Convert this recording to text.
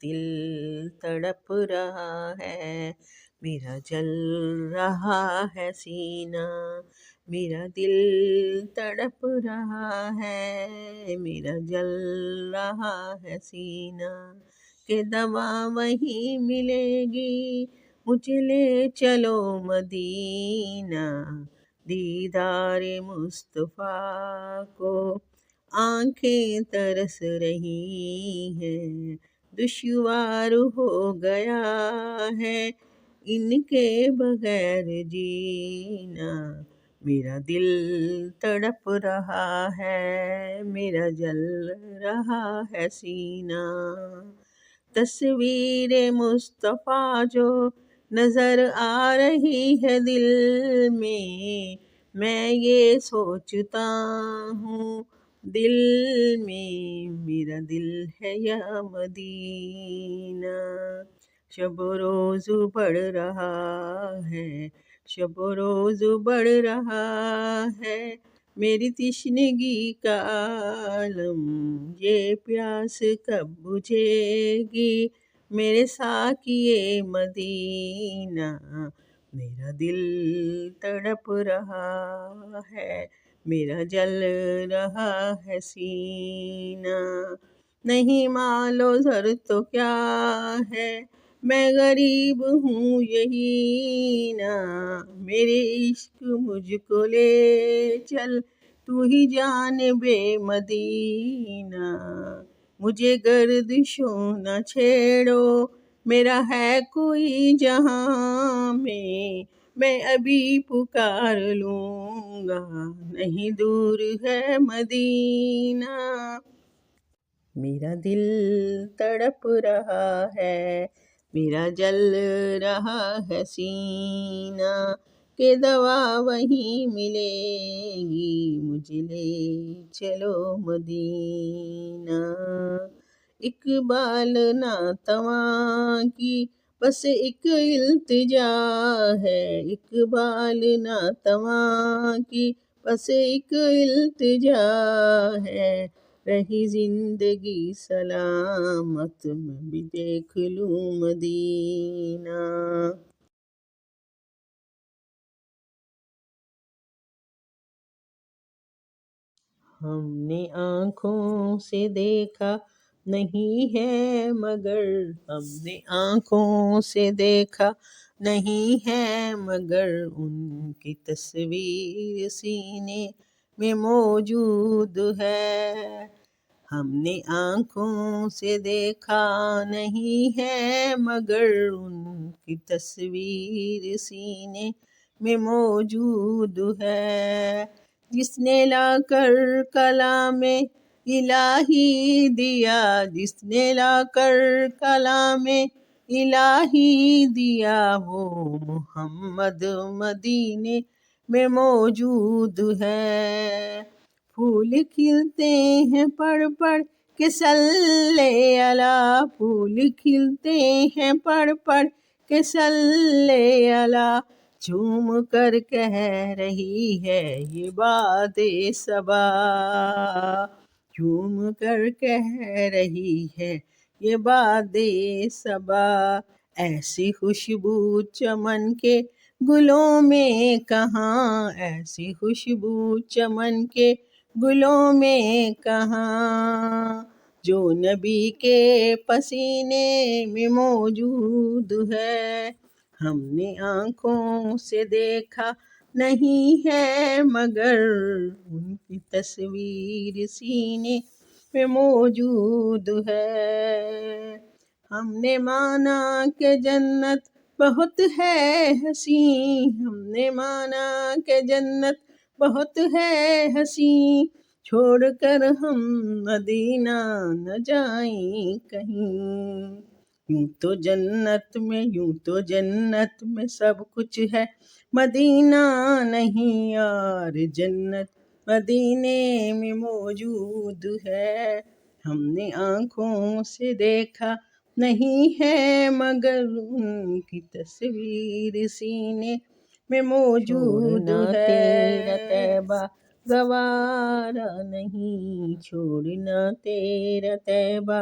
دل تڑپ رہا ہے، میرا جل رہا ہے سینہ، میرا دل تڑپ رہا ہے، میرا جل رہا ہے سینہ، کہ دوا وہیں ملے گی مجھے لے چلو مدینہ، دیدار مصطفیٰ کو آنکھیں ترس رہی ہیں، دشوار ہو گیا ہے ان کے بغیر جینا، میرا دل تڑپ رہا ہے، میرا جل رہا ہے سینہ، تصویر مصطفیٰ جو نظر آ رہی ہے دل میں یہ سوچتا ہوں دل میں، میرا دل ہے یا مدینہ، شب و روز بڑھ رہا ہے، شب و روز بڑھ رہا ہے، میری تشنگی کا عالم، یہ پیاس کب بجھے گی میرے ساقیے مدینہ، میرا دل تڑپ رہا ہے، میرا جل رہا ہے سینہ، نہیں مال و زر تو کیا ہے میں غریب ہوں یہی نا، میرے عشق مجھ کو لے چل تو ہی جانب مدینہ، مجھے گردشوں نہ چھیڑو میرا ہے کوئی جہاں میں ابھی پکار لوں گا، نہیں دور ہے مدینہ، میرا دل تڑپ رہا ہے، میرا جل رہا ہے سینہ، کہ دوا وہیں ملے گی مجھے لے چلو مدینہ، اقبال ناتواں کی بس ایک التجا ہے، اقبال ناتواں کی بس ایک التجا ہے، رہی زندگی سلامت میں بھی دیکھ لوں مدینہ، ہم نے آنکھوں سے دیکھا نہیں ہے مگر، ہم نے آنکھوں سے دیکھا نہیں ہے مگر ان کی تصویر سینے میں موجود ہے، ہم نے آنکھوں سے دیکھا نہیں ہے مگر ان کی تصویر سینے میں موجود ہے، جس نے لا کر کلام الہی دیا، جس نے لا کر کلام الہی دیا، وہ محمد مدینے میں موجود ہے، پھول کھلتے ہیں پڑھ پڑھ کے صلی علی، پھول کھلتے ہیں پڑھ پڑھ کے صلی علی، جھوم کر کہہ رہی ہے یہ باد صبا، جھوم کر کہہ رہی ہے یہ باد صبا، ایسی خوشبو چمن کے گلوں میں کہاں، ایسی خوشبو چمن کے گلوں میں کہاں، جو نبی کے پسینے میں موجود ہے، ہم نے آنکھوں سے دیکھا نہیں ہے مگر ان کی تصویر سینے میں موجود ہے، ہم نے مانا کہ جنت بہت ہے حسین، ہم نے مانا کہ جنت بہت ہے حسین، چھوڑ کر ہم مدینہ نہ جائیں کہیں، یوں تو جنت میں سب کچھ ہے، مدینہ نہیں یار جنت مدینے میں موجود ہے، ہم نے آنکھوں سے دیکھا نہیں ہے مگر ان کی تصویر سینے میں موجود ہے، تیرا طیبہ گوارا نہیں، چھوڑنا تیرا طیبہ